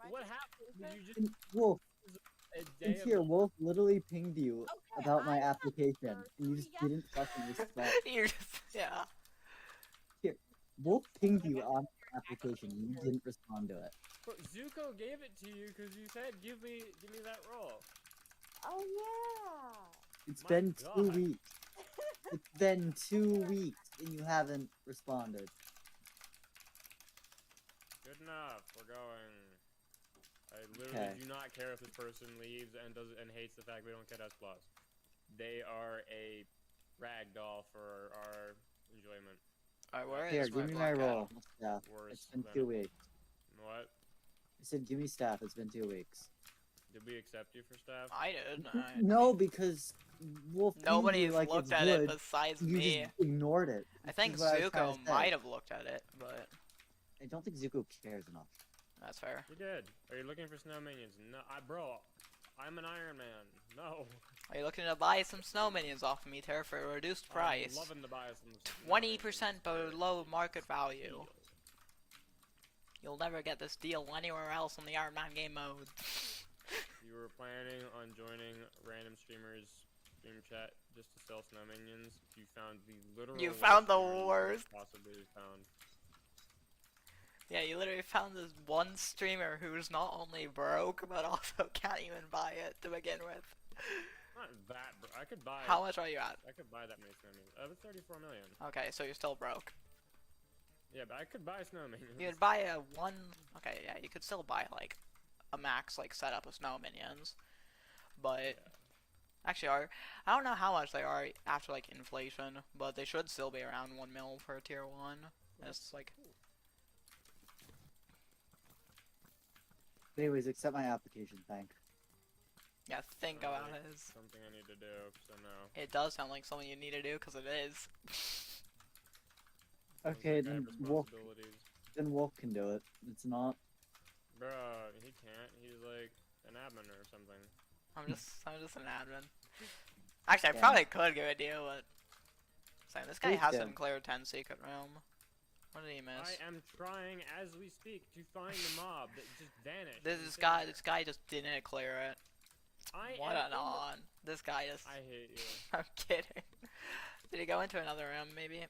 What happened? You just Wolf, a day of here, Wolf literally pinged you Okay, about my I have application, answered and you 3 just yes. didn't fucking respond. You're just, yeah. Here, Wolf pinged you on my application, and you didn't respond to it. But Zuko gave it to you because you said, give me that roll. Oh yeah. It's My been God. 2 weeks. It's been 2 weeks, and you haven't responded. Good enough. We're going. I literally Okay. do not care if this person leaves and hates the fact we don't get S+. They are a rag doll for our enjoyment. Alright, where Here, is give me my roll. Staff. Worse It's been than 2 weeks. what? I said, give me staff. It's been 2 weeks. Did we accept you for staff? I did. No, because Wolf pinged Nobody's you like looked it's at good. it besides You me. just ignored it. I This think is what I was trying Zuko to say. might have looked at it, but I don't think Zuko cares enough. that's fair. You did. Are you looking for snow minions? No, bro, I'm an Iron Man. No. Are you looking to buy some snow minions off of me, Terra, for a reduced price? I'm loving to buy some. 20% below market value. You'll never get this deal anywhere else on the Ironman game mode. You were planning on joining random streamers' stream chat just to sell snow minions. You found the literal. You found the streamer you worst. Possibly found. Yeah, you literally found this one streamer who's not only broke, but also can't even buy it to begin with. Not that, bro. I could buy. How much are you at? I could buy that many snow minions. I have 34 million. Okay, so you're still broke. Yeah, but I could buy snow minions. You could buy a one. Okay, yeah, you could still buy like a max like setup of snow minions, but actually, I don't know how much they are after like inflation, but they should still be around 1 mil for a tier 1. It's like. Anyways, accept my application, thank. Yeah, think about it. Something I need to do. So no. It does sound like something you need to do because it is. Okay, Sounds like I then have Wolf. responsibilities. Then Wolf can do it. It's not. Bruh, he can't. He's like an admin or something. I'm just an admin. Actually, I Yeah. probably could give it to you, but saying this guy Please hasn't do. cleared 10 secret realm. What did he miss? I am trying as we speak to find the mob that just vanished. This guy just didn't clear it. What an am on. This guy just. I hate you. I'm kidding. Did he go into another room, maybe?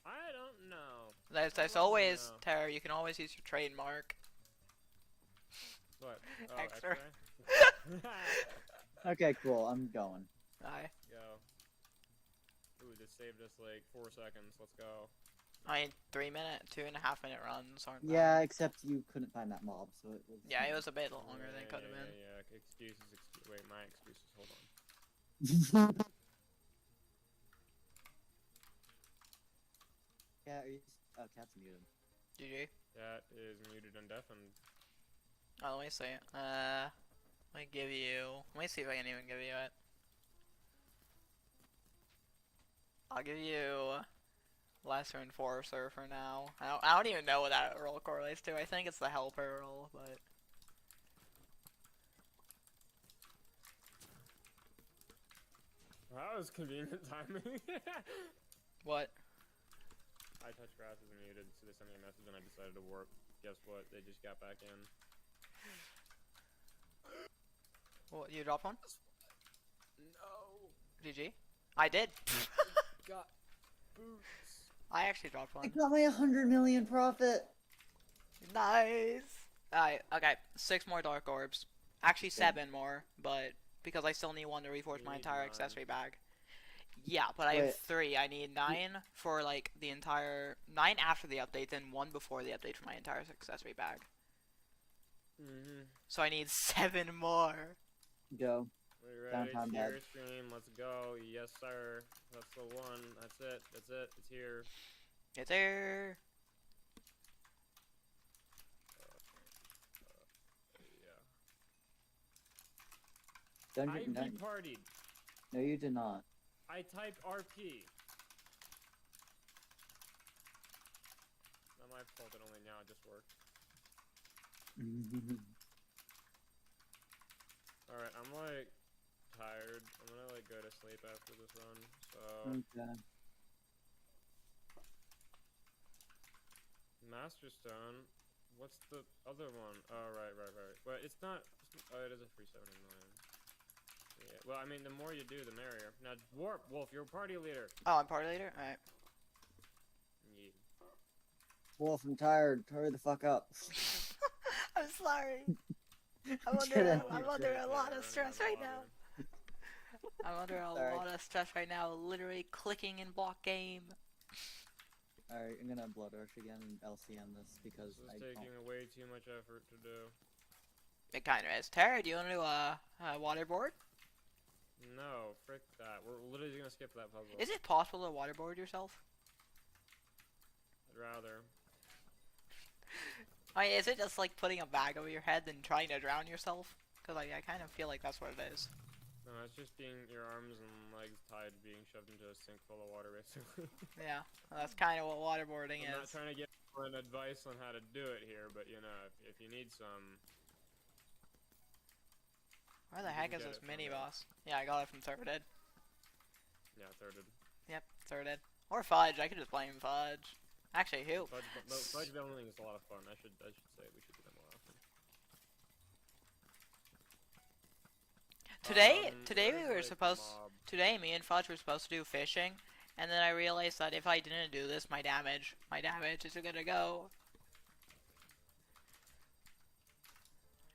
I don't know. There's don't always, know. Terror, you can always use your trademark. What? Oh, Extra. X-ray? Okay, cool. I'm going. Aye. Go. Ooh, this saved us like 4 seconds. Let's go. I mean, 2.5 minute runs aren't bad. Yeah, except you couldn't find that mob, so it was. Yeah, it was a bit longer than it could have been. Yeah. Excuses. Wait, my excuses. Hold on. Yeah, are you... Oh, cat's muted. GG. That is muted and deafened. Oh, let me see. Let me give you. Let me see if I can even give you it. I'll give you Lesser Enforcer for now. I don't even know what that role correlates to. I think it's the Helper role, but. That was convenient timing. What? I touch grass is muted, so they sent me a message and I decided to warp. Guess what? They just got back in. What, you dropped one? No. GG? I did. Got boots. I actually dropped I one. got my 100 million profit! Nice. Alright, okay. 6 more Dark Orbs. Actually 7 more, but because I still need one to reforge You my need entire 9. accessory bag. Yeah, but I have Wait. 3. I need 9 for like the entire 9 after the update, then 1 before the update for my entire accessory bag. So I need 7 more. Go. We ready Downtown to bag. your stream? Let's go. Yes, sir. That's the one. That's it. That's it. It's here. It's here. Yeah. Dungeon I Dungeon. partied. No, you did not. I typed RP. Not my fault that only now it just worked. Alright, I'm like tired. I'm gonna like go to sleep after this run. So Okay. Master Stone. What's the other one? Oh, right. Well, it's not. Oh, it is a free 70 million. Yeah. Well, I mean, the more you do, the merrier. Now, Warp Wolf, you're party leader. Oh, I'm party leader. All right. Yeah. Wolf, I'm tired. Hurry the fuck up. I'm sorry. Kidding. I'm under a lot of stress right now. I'm under a lot of stress right now. Literally clicking in block game. Alright, I'm gonna Blood Rush again and LCM this because This is I taking don't... way too much effort to do. It kind of is. Tara, do you want to do a waterboard? No, frick that. We're literally gonna skip that puzzle. Is it possible to waterboard yourself? I'd rather. I mean, is it just like putting a bag over your head and trying to drown yourself? Because I kind of feel like that's what it is. No, it's just being your arms and legs tied, being shoved into a sink full of water, basically. Yeah, that's kind of what waterboarding I'm is. not trying to give anyone advice on how to do it here, but you know, if you need some. Where the heck is this mini boss? Yeah, I got it from Thirded. Yeah, thirded. Yep, Thirded. Or Fudge. I could just blame Fudge. Actually, who? Fudge building is a lot of fun. I should say we should do that more often. Today we were supposed. Today, me and Fudge were supposed to do fishing, and then I realized that if I didn't do this, my damage isn't gonna go.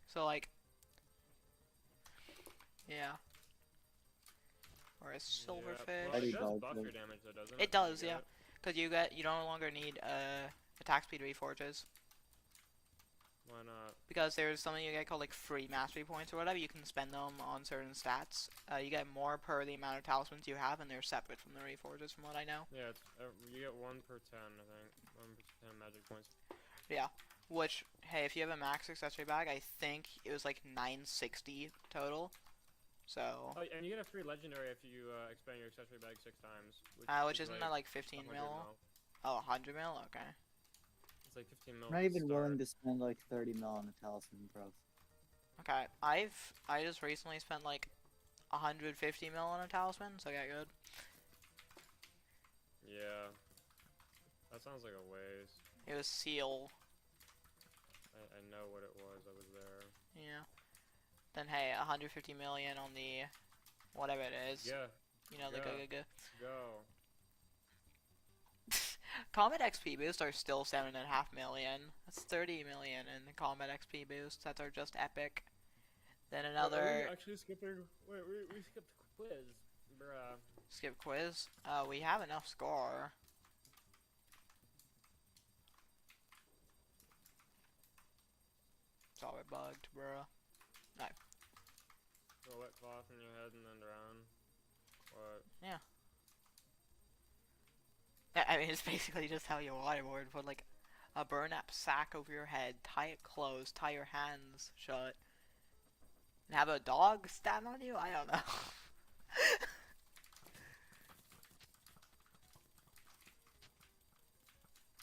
So like, yeah. Or a silverfish. Well, it does buff your damage, though, doesn't it? It does, yeah. Because you no longer need attack speed reforges. Why not? Because there's something you get called like free mastery points or whatever. You can spend them on certain stats. You get more per the amount of talismans you have, and they're separate from the reforges, from what I know. Yeah, it's, you get 1 per 10, I think. 1 per 10 magic points. Yeah. Which, hey, if you have a max accessory bag, I think it was like 960 total. So. Oh, and you get a free legendary if you expand your accessory bag 6 times. Which isn't that like 15 mil? Oh, 100 mil? Okay. It's like 15 mil. I'm not even willing to spend like 30 mil on a talisman, bro. Okay, I just recently spent like 150 mil on a talisman, so I got good. Yeah. That sounds like a waste. It was seal. I know what it was. I was there. Yeah. Then hey, 150 million on the whatever it is. Yeah. You know, the Go. Combat XP boosts are still 7.5 million. That's 30 million in the combat XP boosts. That are just epic. Then another. Are we actually skipping? Wait, we skipped the quiz, bruh. Skip quiz. We have enough score. It's all bugged, bruh. No. Roll wet cloth in your head and then drown. What? Yeah. I mean, it's basically just how you waterboard. Put like a burn-up sack over your head, tie it closed, tie your hands shut, and have a dog stand on you? I don't know.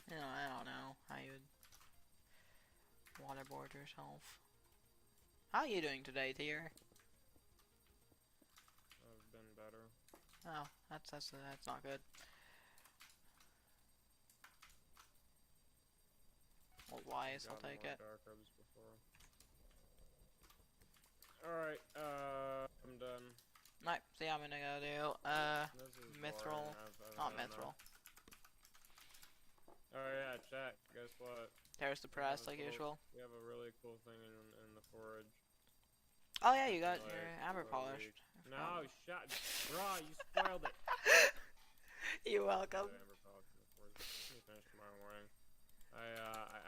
You know, I don't know how you would waterboard yourself. How are you doing today, Tier? I've been better. Oh, that's not good. Well, wise, I'll take it. Dark herbs before. Alright, I'm done. Right, so yeah, I'm gonna go do, mithril, not mithril. Oh yeah, chat, guess what? There's the press, like usual. We have a really cool thing in the forge. Oh yeah, you got Like, your amber polished. No, shut, bro, you spoiled it. You're welcome. Amber polish in the forge. Let me finish tomorrow morning.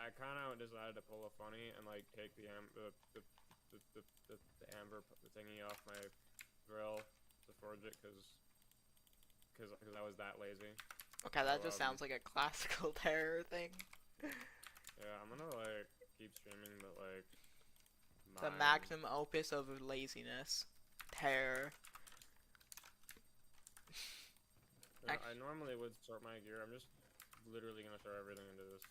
I kind of decided to pull a funny and like take the amber thingy off my drill to forge it because I was that lazy. Okay, that just sounds like a classical terror thing. Yeah, I'm gonna like keep streaming, but like the magnum opus of laziness, terror. Yeah, I normally would sort my gear. I'm just literally gonna throw everything into this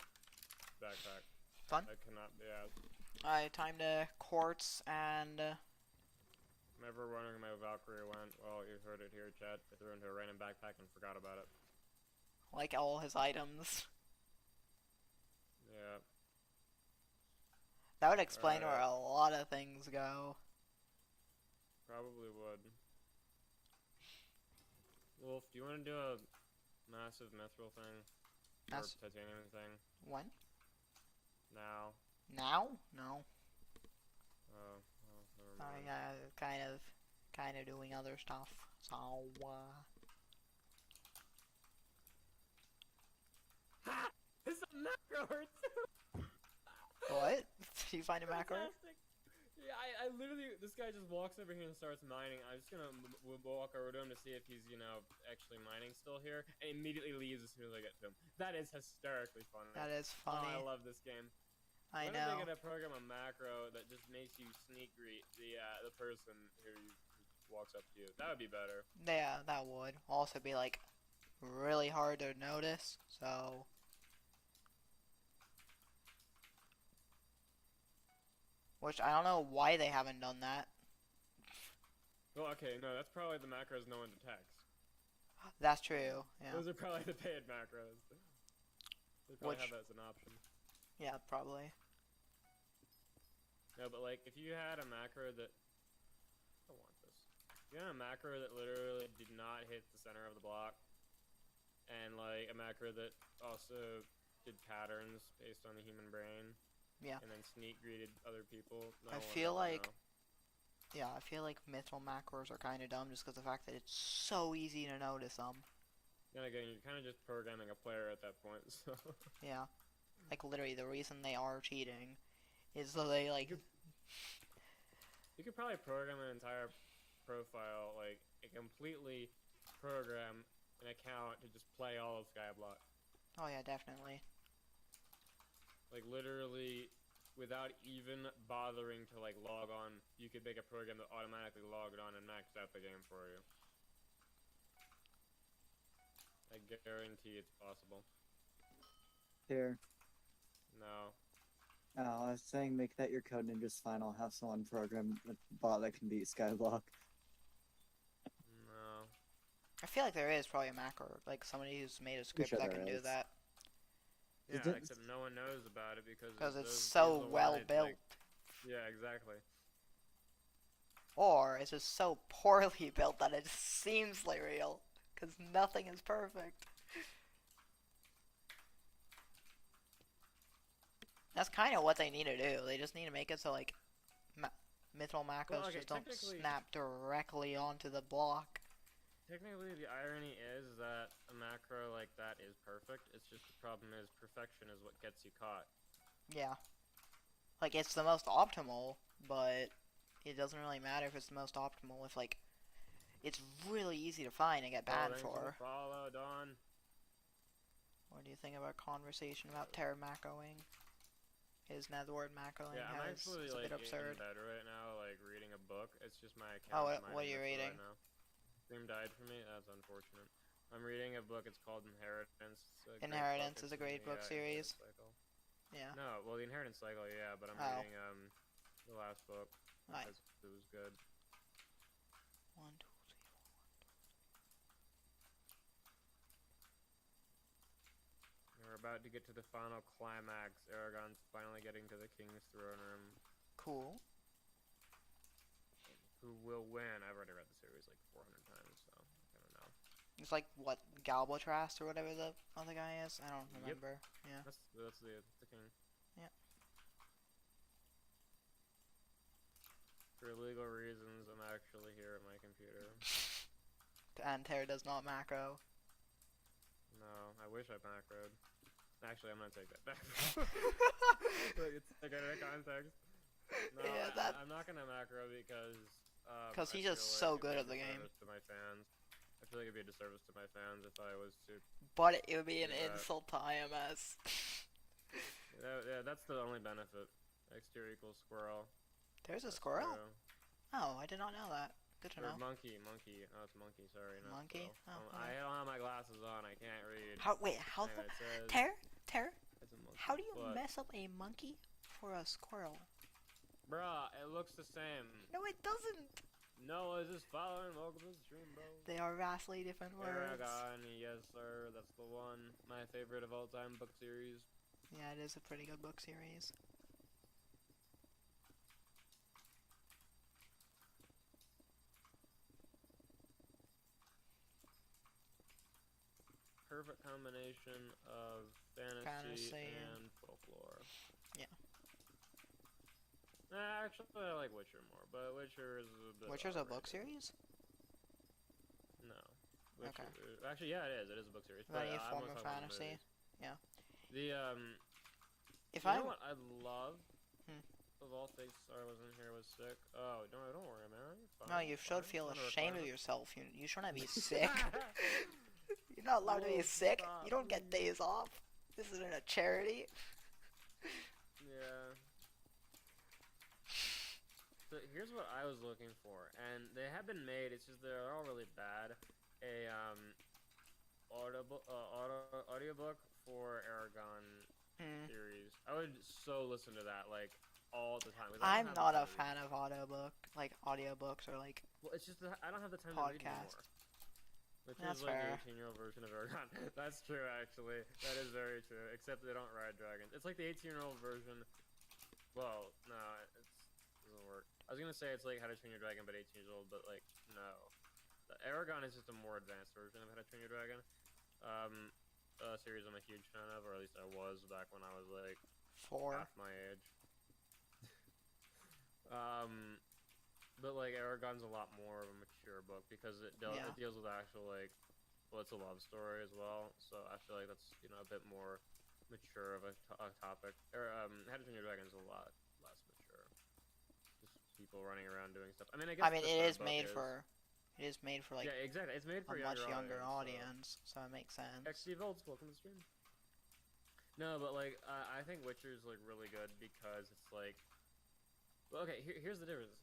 backpack. Fun. I cannot be asked. Alright, time to quartz and. I'm ever wondering where my Valkyrie went. Well, you heard it here, Chad. I threw it into a random backpack and forgot about it. Like all his items. Yeah. That would explain where Alright. a lot of things go. Probably would. Wolf, do you want to do a massive mithril thing? Or titanium thing? When? Now. Now? No. Oh, well, never I mind. kind of doing other stuff. So, Ha! It's a macro hurts! What? Do you find a macro? Fantastic. Yeah, I literally, this guy just walks over here and starts mining. I'm just gonna walk over to him to see if he's, actually mining still here, and immediately leaves as soon as I get to him. That is hysterically funny. That is Oh, funny. I love this game. I When know. are they gonna program a macro that just makes you sneak greet the person who walks up to you? That would be better. Yeah, that would also be like really hard to notice. So, which I don't know why they haven't done that. Well, okay, no, that's probably the macros no one detects. That's true. Yeah. Those are probably the paid macros. They probably Which- have that as an option. Yeah, probably. No, but like, if you had a macro that... I want this. If you had a macro that literally did not hit the center of the block, and like a macro that also did patterns based on the human brain, Yeah. and then sneak greeted other people, no I one feel would like- know. Yeah, I feel like mithril macros are kind of dumb just because of the fact that it's so easy to notice them. Then again, you're kind of just programming a player at that point, so... Yeah. Like, literally, the reason they are cheating is so they, like... You could probably program an entire profile, like, completely program an account to just play all of Skyblock. Oh, yeah, definitely. Like, literally, without even bothering to, like, log on, you could make a program that automatically logged on and maxed out the game for you. I guarantee it's possible. Here. No. Oh, I was saying make that your code and just fine. I'll have someone program a bot that can beat Skyblock. No. I feel like there is probably a macro, like somebody who's made a script sure that there can do is. that. Yeah, Is it- except no one knows about it because Because it's those so people well wanted, built. like- yeah, exactly. Or it's just so poorly built that it seems like real. Because nothing is perfect. That's kind of what they need to do. They just need to make it so, like, mithril macros okay, just don't technically- snap directly onto the block. Technically, the irony is that a macro like that is perfect. It's just the problem is perfection is what gets you caught. Yeah. Like, it's the most optimal, but it doesn't really matter if it's the most optimal if, like, it's really easy to find and get banned Thanks for. Follow, Dawn. What do you think about conversation about terror macroing? His netherword macroing Yeah, I'm has actually is a like bit absurd. in bed right now, like reading a book. It's just my account. Oh, what are you reading? Right now. Stream died for me. That's unfortunate. I'm reading a book. It's called Inheritance. It's a great Inheritance book. is a It's in great the, book series. Inheritance Cycle. Yeah. No, well, the Inheritance Cycle, yeah, but I'm Oh. reading the last book. Right. It was good. 1, 2, 3, 4. We're about to get to the final climax. Aragon's finally getting to the King's throne room. Cool. Who will win? I've already read the series like 400 times, so I don't know. It's like, what, Galbatrast or whatever the other guy is? I don't Yep. remember. Yeah. That's the king. Yeah. For legal reasons, I'm actually here at my computer. And Terra does not macro. No, I wish I macroed. Actually, I'm gonna take that back. Like, it's like out of context. No, Yeah, I'm not gonna macro because. Because I he's just feel so like good it'd at be the a game. disservice to my fans. I feel like it'd be a disservice to my fans if I was to. But it would be an Yeah. insult to IMS. Yeah, that's the only benefit. Exterior equals squirrel. There's a That's squirrel? true. Oh, I did not know that. Good to Or know. monkey. Oh, it's monkey. Sorry, not Monkey? squirrel. Oh, I don't have my glasses on. I can't read. Wait, how Anyway, the... it says Terra? it's a monkey. How do you What? mess up a monkey for a squirrel? Bruh, it looks the same. No, it doesn't! No, is this following? Welcome to the stream, bro. They are vastly different words. Aragon, yes sir, that's the one. My favorite of all time book series. Yeah, it is a pretty good book series. perfect combination of fantasy. And folklore. Yeah. Actually, I like Witcher more, but Witcher is a bit. Witcher's a overrated. book series? No. Witcher, Okay. Actually, yeah, it is. It is a book series. But Any I'm form most of talking about the fantasy? movies. Yeah. The If You I know what I love? Hmm. Of all things, sorry I wasn't here. I was sick. Oh, no, don't worry, man. You're fine. No, you should fine. feel I'm gonna ashamed of record yourself. You shouldn't be sick. You're not allowed to be Whoa, sick. stop, You don't get please. days off. This isn't a charity. Yeah. So here's what I was looking for, and they have been made. It's just they're all really bad. A audiobook for Aragon series. I would so listen to that like all the time. 'Cause I I'm don't have not the a time to fan read. of audiobooks or like Well, it's just that I don't have the time to read podcast. anymore. Which That's is like fair. the 18-year-old version of Aragon. That's true, actually. That is very true. Except they don't ride dragons. It's like the 18-year-old version. Well, no, it doesn't work. I was gonna say it's like How to Train Your Dragon, but 18 years old. But like, no. The Aragon is just a more advanced version of How to Train Your Dragon. A series I'm a huge fan of, or at least I was back when I was like 4. half my age. But like Aragon's a lot more of a mature book because it deals with actual like, well, it's a love story as well. So I feel like that's a bit more mature of a topic. How to Train Your Dragon is a lot less mature. Just people running around doing stuff. I mean, I guess. It is made for. It is made for like yeah, exactly. It's made for a much younger audience, so it makes sense. XD Volts, welcome to the stream. No, but like I think Witcher's like really good because it's like, well, okay, here's the difference.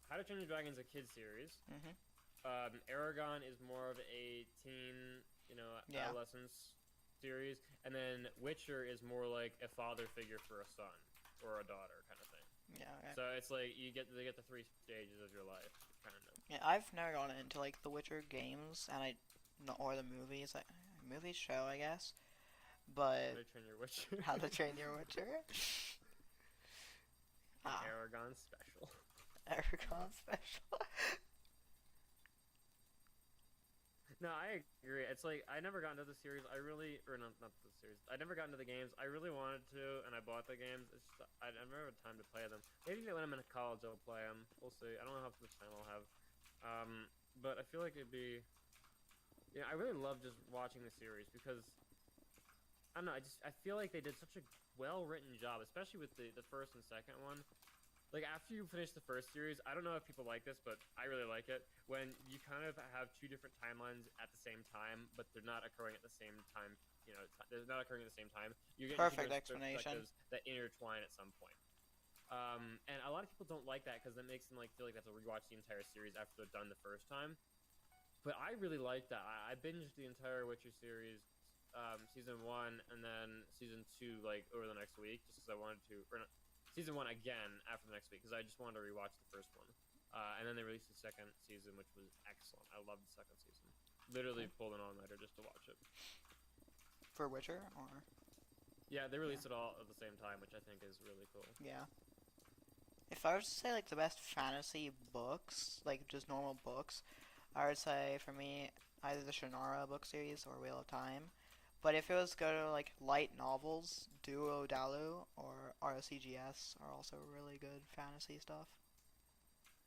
How to Train Your Dragon is a kid series. Aragon is more of a teen, adolescence series, and then Witcher is more like a father figure for a son or a daughter kind of thing. Yeah. Okay. So it's like they get the 3 stages of your life, kind of. Yeah, I've never gone into like the Witcher games or the movies, like movie show, I guess. But How to Train Your Witcher. How to Train Your Witcher. Aragon special. Aragon special. No, I agree. It's like I never got into the series. I really, or not the series. I never got into the games. I really wanted to, and I bought the games. It's just, I never had time to play them. Maybe when I'm in college, I'll play them. We'll see. I don't know how much time I'll have. But I feel like it'd be. Yeah, I really love just watching the series because I don't know. I feel like they did such a well-written job, especially with the first and second one. Like, after you finish the first series, I don't know if people like this, but I really like it, when you kind of have 2 different timelines at the same time, but they're not occurring at the same time, they're not occurring at the same time. You get Perfect explanation. That intertwine at some point. And a lot of people don't like that, because that makes them, like, feel like they have to rewatch the entire series after they're done the first time. But I really like that. I binged the entire Witcher series, Season 1, and then Season 2, like, over the next week, just because I wanted to, or not, Season 1 again after the next week, because I just wanted to rewatch the first one. And then they released the second season, which was excellent. I loved the second season. Literally pulled an all-nighter just to watch it. For Witcher, or? Yeah, they released it all at the same time, which I think is really cool. Yeah. If I was to say, like, the best fantasy books, like, just normal books, I would say, for me, either the Shannara book series or Wheel of Time. But if it was to go to, like, light novels, Duo Dalu or ROCGS are also really good fantasy stuff.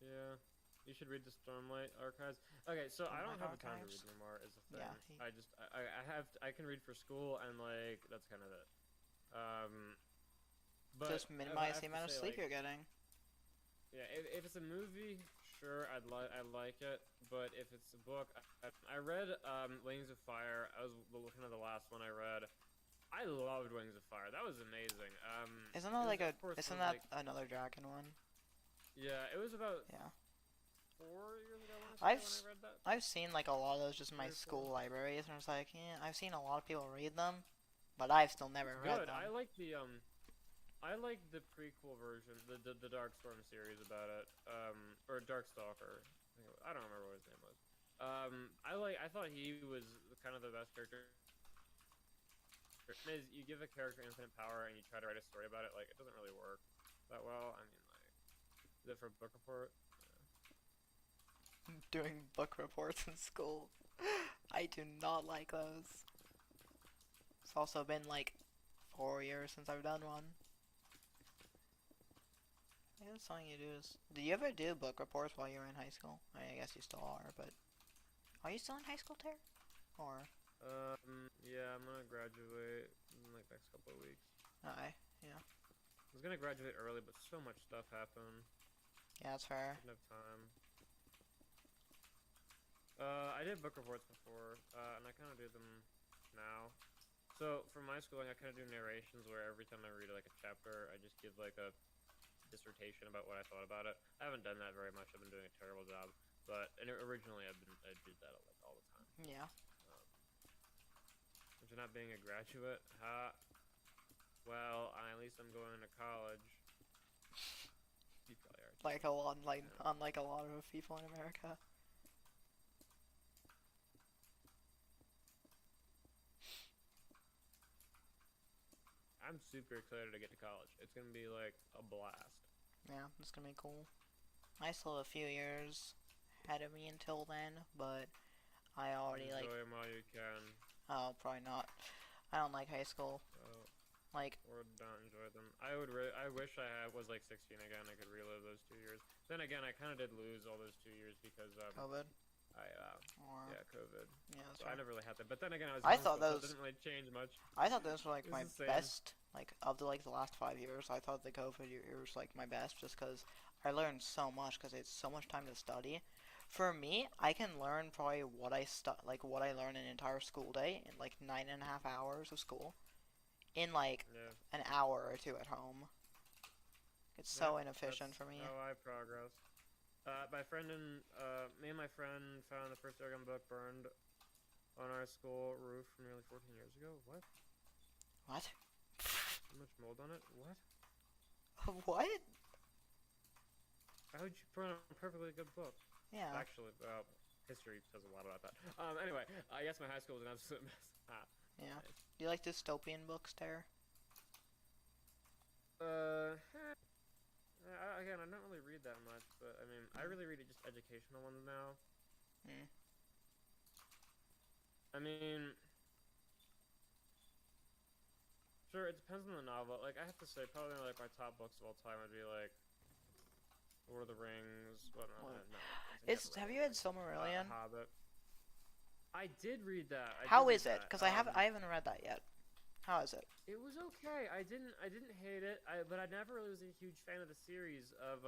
Yeah. You should read the Stormlight Archives. Okay, so I don't have the time to read anymore, is the thing. Yeah, I can read for school, and, like, that's kind of it. But just minimize the amount of sleep you're getting. Yeah, if it's a movie, sure, I like it. But if it's a book, I read Wings of Fire. I was kind of the last one I read. I loved Wings of Fire. That was amazing. Isn't that another dragon one? Yeah, it was about 4 years ago when I read that. I've seen like a lot of those just in my school libraries, and I was like, yeah, I've seen a lot of people read them, but I've still never read them. I like the prequel version, the Darkstorm series about it, or Darkstalker. I don't remember what his name was. I thought he was kind of the best character. Is you give a character infinite power and you try to write a story about it, like it doesn't really work that well. I mean, like, is it for book report? Yeah. Doing book reports in school, I do not like those. It's also been like 4 years since I've done one. I guess something you do is. Did you ever do book reports while you were in high school? I guess you still are, but are you still in high school, Ter? Or Yeah, I'm gonna graduate in like next couple of weeks. yeah. I was gonna graduate early, but so much stuff happened. Yeah, that's fair. Didn't have time. I did book reports before, and I kind of do them now. So for my schooling, I kind of do narrations where every time I read like a chapter, I just give like a dissertation about what I thought about it. I haven't done that very much. I've been doing a terrible job, but originally I did that like all the time. Yeah. Which not being a graduate, well, at least I'm going to college. You probably are. Like a lot, unlike a lot of people in America. I'm super excited to get to college. It's gonna be like a blast. Yeah, it's gonna be cool. I still have a few years ahead of me until then, but I already Enjoy like. them while you can. Oh, probably not. I don't like high school. Like. Or don't enjoy them. I wish I was like 16 again. I could relive those 2 years. Then again, I kind of did lose all those 2 years because COVID. Yeah, COVID. Yeah, that's So I right. never really had that. But then again, I in thought school, so those- it didn't really change much. I thought those were like It's my the same. best, like of the last 5 years. I thought the COVID year was like my best, just because I learned so much. Because it's so much time to study. For me, I can learn probably what I learn an entire school day in like 9.5 hours of school, in like an hour or two at home. It's so inefficient for me. How I progress. Me and my friend found the first Dragon book burned on our school roof from nearly 14 years ago. What? What? So much mold on it? What? What? How would you burn a perfectly good book? Yeah. Actually, history says a lot about that. Anyway, I guess my high school was an absolute mess. Yeah. Nice. Do you like dystopian books, Ter? Again, I don't really read that much, but I mean, I really read just educational ones now. Hmm. I mean, sure, it depends on the novel. Like, I have to say, probably like my top books of all time would be like Lord of the Rings. Well, no, What? no. Have you read Silmarillion? Hobbit. I did read that. How is it? Because I haven't read that yet. How is it? It was okay. I didn't hate it. But I never really was a huge fan of the series of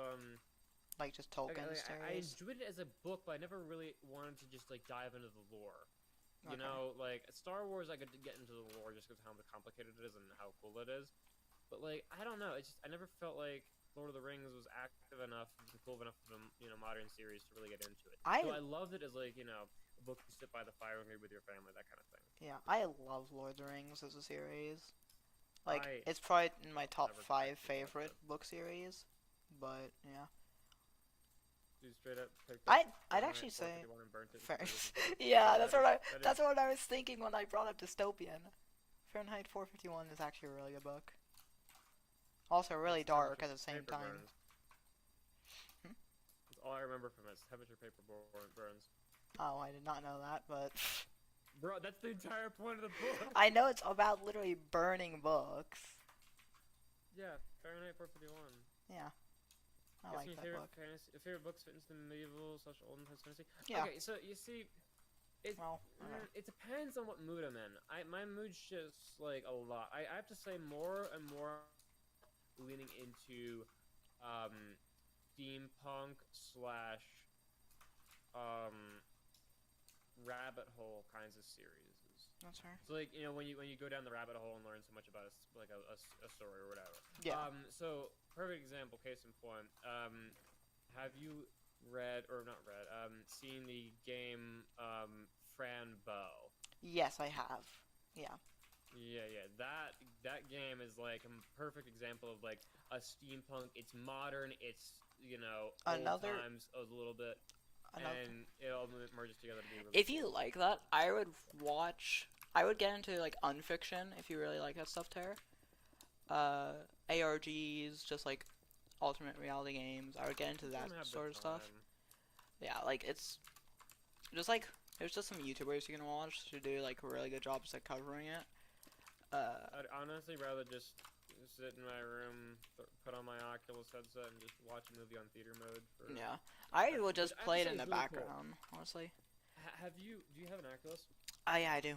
Like just Tolkien's I series? enjoyed it as a book, but I never really wanted to just like dive into the lore. You Okay. know, like Star Wars, I could get into the lore just because how complicated it is and how cool it is. But like, I don't know. It's just I never felt like Lord of the Rings was active enough and cool enough of a modern series to really get into it. So I loved it as like a book you sit by the fire and read with your family, that kind of thing. Yeah, I love Lord of the Rings as a series. Like, I it's probably in my top never 5 actually watched favorite it. book series. But yeah, You straight up picked I'd Fahrenheit actually say 451 and burnt it fair. because it was good. Yeah, That that's is- what I was thinking when I brought up dystopian. Fahrenheit 451 is actually a really good book. Also really That's dark temperature at the same paper time. burns. That's all I remember from it. Temperature paper burns. Oh, I did not know that, but Bro, that's the entire point of the book. I know it's about literally burning books. Yeah, Fahrenheit 451. Yeah, I Guess like your that favorite book. favorite books fit into the medieval / olden times fantasy. Yeah. Okay, so you see, it Well, okay. it depends on what mood I'm in. My mood shifts like a lot. I have to say more and more leaning into steampunk / rabbit hole kinds of series. That's fair. So like when you go down the rabbit hole and learn so much about a story or whatever. Yeah. So perfect example, case in point. Have you seen the game Fran Bow? Yes, I have. Yeah. Yeah. That game is like a perfect example of like a steampunk. It's modern. It's old times a little bit. And it all merges together to be really If you like that, I would get into like unfiction if you really like that stuff, Tara. ARGs, just like alternate reality games. I would get into that sort of stuff. Yeah, like it's just like there's just some YouTubers you can watch who do like really good jobs at covering it. I'd honestly rather just sit in my room, put on my Oculus headset, and just watch a movie on theater mode. Yeah, I would just Which I have play to it in say the is really cool. background, honestly. Do you have an Oculus? Yeah, I do.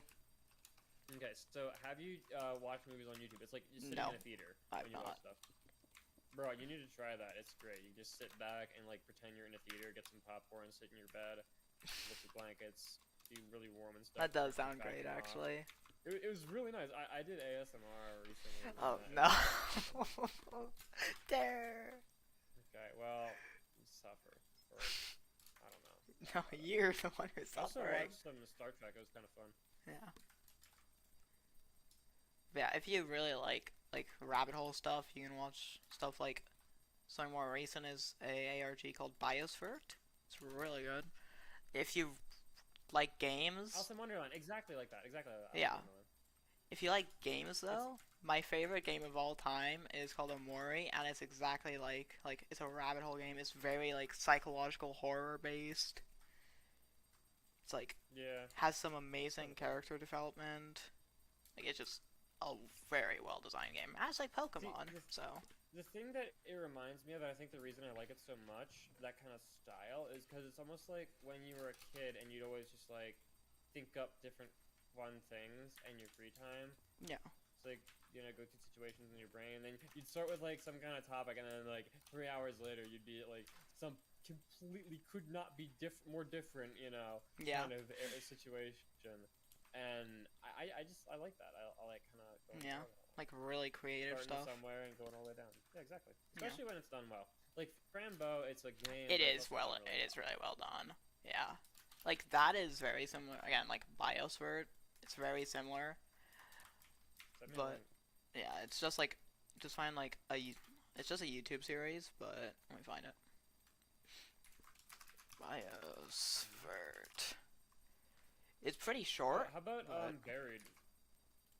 Okay, so have you watched movies on YouTube? It's like you're sitting No, in a theater I've when you not. watch stuff. Bro, you need to try that. It's great. You just sit back and like pretend you're in a theater, get some popcorn, sit in your bed, with your blankets, be really warm and stuff. That does Back sound great, them off. actually. It was really nice. I did ASMR recently. Oh and no. it- There. Okay, well, you suffer. Or, I don't know. No, you're the one who's I also suffering. watched some Star Trek. It was kind of fun. Yeah. But yeah, if you really like rabbit hole stuff, you can watch stuff like something more recent is a ARG called Biosphere. It's really good. If you like games, Alice in Wonderland, exactly like that. Exactly like that. Yeah. Alice in Wonderland. if you like games though, my favorite game of all time is called Amori, and it's exactly like it's a rabbit hole game. It's very like psychological horror based. It's like Yeah. has some amazing character development. Like it's just a very well designed game. As like Pokemon, so The thing that it reminds me of, and I think the reason I like it so much, that kind of style, is because it's almost like when you were a kid and you'd always just like think up different fun things in your free time. yeah, It's like, you know, go through situations in your brain, and then you'd start with like some kind of topic, and then like 3 hours later you'd be at like some completely could not be more different, you know, yeah, kind of situation. And I just I like that. I like kind of going Yeah. along with it. like really creative Starting stuff. somewhere and going all the way down. Yeah, exactly. Yeah. Especially when it's done well. Like Frambo, it's a game. It but is also well. done really It is really well done. Yeah, like that is very similar. Again, like Biosphere, it's very similar. Send me a but- link. Yeah, it's just like just find like it's just a YouTube series, but let me find it. Biosphere. It's pretty short. How about but- Buried?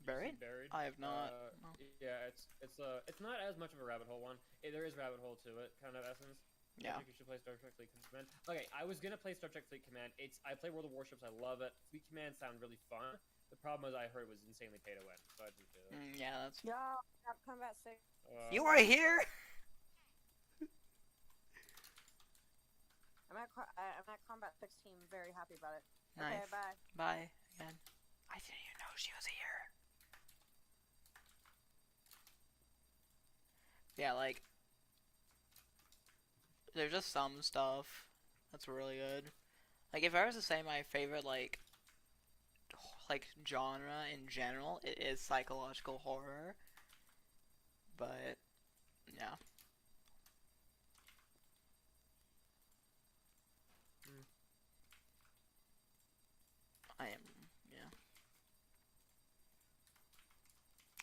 Buried? Buried. I have not. No. Yeah, it's not as much of a rabbit hole one. There is rabbit hole to it, kind of essence. Yeah. I think you should play Star Trek Fleet Command. Okay, I was gonna play Star Trek Fleet Command. I play World of Warships. I love it. Fleet Command sound really fun. The problem is I heard it was insanely pay to win, so I didn't do it. Yeah, that's. Yo, got combat 6. You are here. I'm at combat 16. Very happy about it. Nice. Okay, bye. Bye. Again. I didn't even know she was here. Yeah, like there's just some stuff that's really good. Like if I was to say my favorite like genre in general, it is psychological horror. But yeah. I am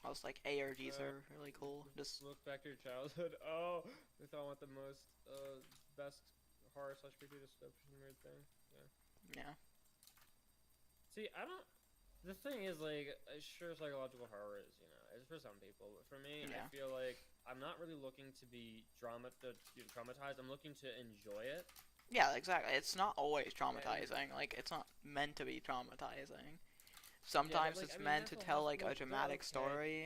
I was like ARGs are really cool. Just Look back to your childhood. Oh, we thought I want the most best horror / creepy dystopian weird thing. yeah. See, I don't. The thing is, like, sure, psychological horror is, you know, it's for some people, but for me, Yeah. I feel like I'm not really looking to be traumatized. I'm looking to enjoy it. Yeah, exactly. It's not always traumatizing. Like it's not meant to be traumatizing. Sometimes like, it's I mean, meant to mental tell like a hospitals, they're dramatic okay. story.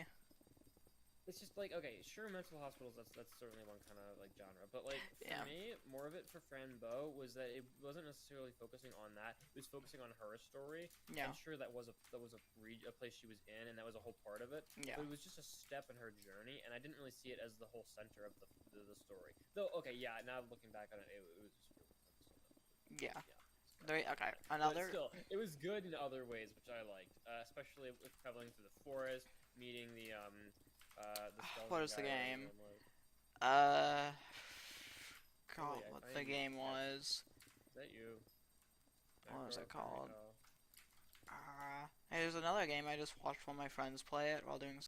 It's just like, okay, sure, mental hospitals, that's certainly one kind of like genre, but like for Yeah. me, more of it for Frambo was that it wasn't necessarily focusing on that. It was focusing on her story. Yeah. And sure, that was a place she was in, and that was a whole part of it. Yeah. But it was just a step in her journey, and I didn't really see it as the whole center of the story. Though, okay, yeah, now looking back on it, it was just really focused on that. Yeah. Yeah. Okay. But Another. still, it was good in other ways, which I liked, especially with traveling through the forest, meeting the What is the guy, game? whatever it was. God, I what find the you. game Yeah. was? Is that you? What was it Macro, called? Macro. There's another game I just watched one of my friends play it while doing